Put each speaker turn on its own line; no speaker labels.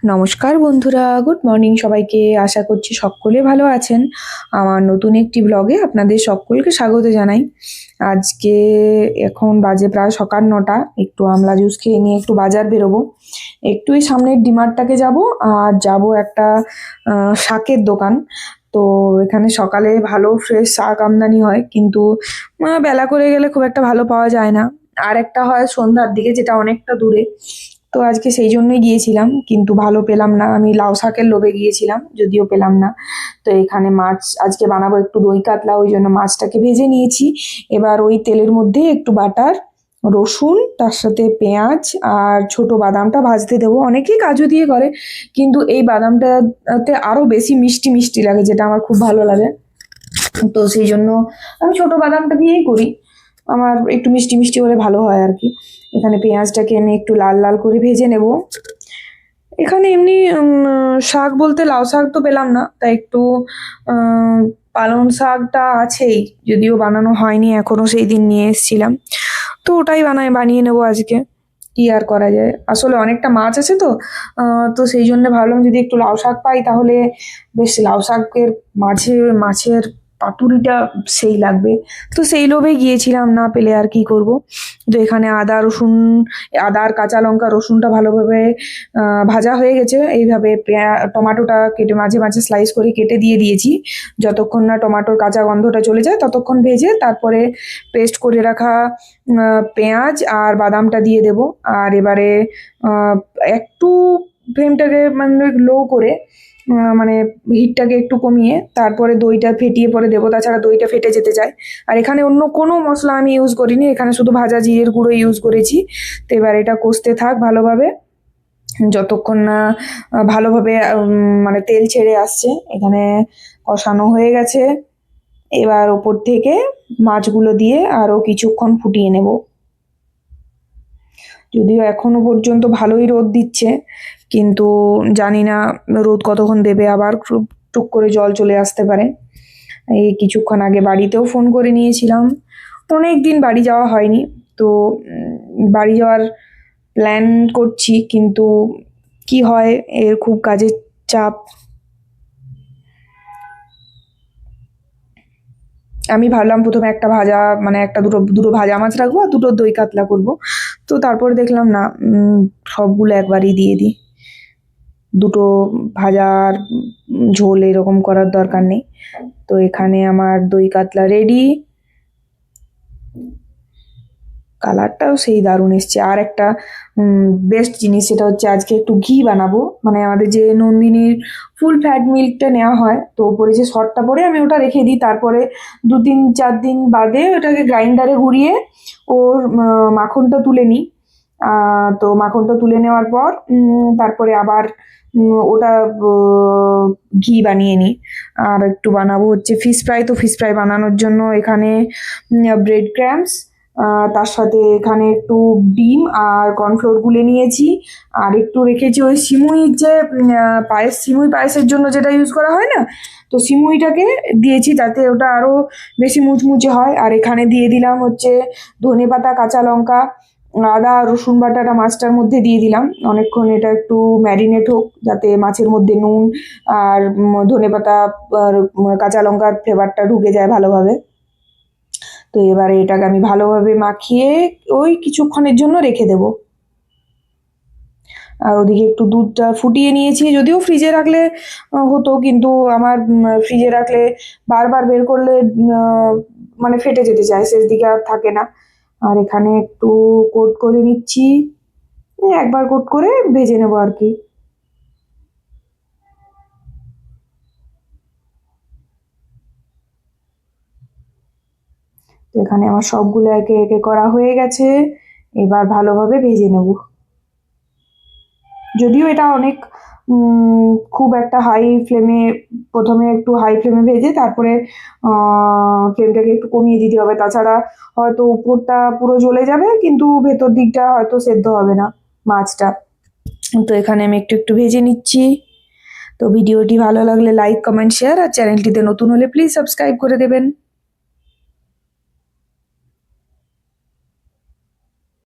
নমস্কার বন্ধুরা, good morning সবাইকে। আশা করছি সকলে ভালো আছেন। আমার নতুন একটি ব্লগে আপনাদের সকলকে স্বাগত জানাই। আজকে এখন বাজে প্রায় সকাল 9টা। একটু আমলা জুস খেয়ে নিয়ে একটু বাজার বেরোবো। একটু এই সামনের ডিমার্টটাকে যাব, আর যাব একটা শাকের দোকান। তো এখানে সকালে ভালো ফ্রেশ শাক আমদানি হয়, কিন্তু বেলা করে গেলে খুব একটা ভালো পাওয়া যায় না। আর একটা হয় সন্ধ্যার দিকে, যেটা অনেকটা দূরে। তো আজকে সেই জন্যই গিয়েছিলাম, কিন্তু ভালো পেলাম না। আমি লাউ শাকের লোভে গিয়েছিলাম, যদিও পেলাম না। তো এখানে মাছ আজকে বানাবো একটু দই কাতলা, ওই জন্য মাছটাকে ভেজে নিয়েছি। এবার ওই তেলের মধ্যে একটু বাটার, রসুন, তার সাথে পেঁয়াজ আর ছোট বাদামটা ভাজতে দেবো। অনেকেই কাজু দিয়ে করে, কিন্তু এই বাদামটাতে আরো বেশি মিষ্টি মিষ্টি লাগে, যেটা আমার খুব ভালো লাগে। তো সেই জন্য আমি ছোট বাদামটা দিয়েই করি। আমার একটু মিষ্টি মিষ্টি হলে ভালো হয় আর কি। এখানে পেঁয়াজটাকে আমি একটু লাল লাল করে ভেজে নেব। এখানে এমনি শাক বলতে লাউ শাক তো পেলাম না, তাই একটু উম, পালং শাকটা আছেই, যদিও বানানো হয়নি এখনো, সেই দিন নিয়ে এসেছিলাম। তো ওটাই বানিয়ে নেবো আজকে। কি আর করা যায়, আসলে অনেকটা মাছ আছে তো। তো সেই জন্য ভাবলাম যদি একটু লাউ শাক পাই তাহলে বেশ, লাউ শাকের মাঝে মাছের পাতুরিটা সেই লাগবে। তো সেই লোভে গিয়েছিলাম, না পেলে আর কি করব। তো এখানে আদা রসুন, আদা আর কাঁচা লঙ্কা রসুনটা ভালোভাবে ভাজা হয়ে গেছে। এইভাবে টমাটোটা কেটে মাঝে মাঝে স্লাইস করে কেটে দিয়ে দিয়েছি। যতক্ষণ না টমাটোর কাঁচা গন্ধটা চলে যায় ততক্ষণ ভেজে তারপরে পেস্ট করে রাখা পেঁয়াজ আর বাদামটা দিয়ে দেব। আর এবারে আহ, একটু ফ্লেমটাকে মানে লো করে, মানে হিটটাকে একটু কমিয়ে তারপরে দইটা ফেটিয়ে পরে দেবো, তাছাড়া দইটা ফেটে যেতে চায়। আর এখানে অন্য কোনো মশলা আমি ইউজ করিনি, এখানে শুধু ভাজা জিরের গুঁড়ো ইউজ করেছি। তো এবার এটা কষতে থাক ভালোভাবে, যতক্ষণ না ভালোভাবে মানে তেল ছেড়ে আসছে। এখানে কষানো হয়ে গেছে। এবার ওপর থেকে মাছগুলো দিয়ে আরো কিছুক্ষণ ফুটিয়ে নেব। যদিও এখনো পর্যন্ত ভালোই রোদ দিচ্ছে, কিন্তু জানি না রোদ কতক্ষণ দেবে, আবার টুক করে জল চলে আসতে পারে। এই কিছুক্ষণ আগে বাড়িতেও ফোন করে নিয়েছিলাম, অনেক দিন বাড়ি যাওয়া হয়নি। তো বাড়ি যাওয়ার প্ল্যান করছি, কিন্তু কি হয়, এর খুব কাজের চাপ। আমি ভাবলাম প্রথমে একটা ভাজা, মানে একটা দুটো দুটো ভাজা মাছ রাখবো আর দুটো দই কাতলা করব। তো তারপরে দেখলাম না, সবগুলো একবারই দিয়ে দিই। দুটো ভাজার ঝোল এরকম করার দরকার নেই। তো এখানে আমার দই কাতলা রেডি। কালারটাও সেই দারুণ এসছে। আর একটা বেস্ট জিনিস, সেটা হচ্ছে আজকে একটু ঘি বানাবো। মানে আমাদের যে নন্দিনীর ফুল ফ্যাট মিল্কটা নেওয়া হয়, তো ওপরে যে সরটা পরে আমি ওটা রেখে দিই, তারপরে 2-3-4 দিন বাদে ওটাকে গ্রাইন্ডারে ঘুরিয়ে ওর মাখনটা তুলে নিই। তো মাখনটা তুলে নেওয়ার পর তারপরে আবার ওটা ঘি বানিয়ে নিই। আর একটু বানাবো হচ্ছে ফিশ ফ্রাই। তো ফিশ ফ্রাই বানানোর জন্য এখানে ব্রেড ক্র্যাম্পস, তার সাথে এখানে একটু ডিম আর কর্নফ্লোর গুলে নিয়েছি। আর একটু রেখেছি ওই সিমুই, যে পায়েস, সিমুই পায়েসের জন্য যেটা ইউজ করা হয় না, তো সিমুইটাকে দিয়েছি যাতে ওটা আরো বেশি মুচমুচে হয়। আর এখানে দিয়ে দিলাম হচ্ছে ধনেপাতা, কাঁচা লঙ্কা, আদা রসুন বাটাটা মাছটার মধ্যে দিয়ে দিলাম। অনেকক্ষণ এটা একটু ম্যারিনেট হোক, যাতে মাছের মধ্যে নুন আর ধনেপাতা আর কাঁচা লঙ্কার ফ্লেভারটা ঢুকে যায় ভালোভাবে। তো এবারে এটাকে আমি ভালোভাবে মাখিয়ে ওই কিছুক্ষণের জন্য রেখে দেবো। আর ওদিকে একটু দুধটা ফুটিয়ে নিয়েছি, যদিও ফ্রিজে রাখলে হতো, কিন্তু আমার ফ্রিজে রাখলে বারবার বের করলে মানে ফেটে যেতে চায়, শেষ দিকে আর থাকে না। আর এখানে একটু কোট করে নিচ্ছি, একবার কোট করে ভেজে নেবো আর কি। তো এখানে আমার সবগুলো একে একে করা হয়ে গেছে। এবার ভালোভাবে ভেজে নেব। যদিও এটা অনেক খুব একটা হাই ফ্লেমে, প্রথমে একটু হাই ফ্লেমে ভেজে তারপরে ফ্লেমটাকে একটু কমিয়ে দিতে হবে, তাছাড়া হয়তো উপরটা পুরো জ্বলে যাবে কিন্তু ভেতর দিকটা হয়তো সেদ্ধ হবে না মাছটা। তো এখানে আমি একটু একটু ভেজে নিচ্ছি। তো ভিডিওটি ভালো লাগলে লাইক কমেন্ট শেয়ার, আর চ্যানেলটিতে নতুন হলে প্লিজ সাবস্ক্রাইব করে দেবেন।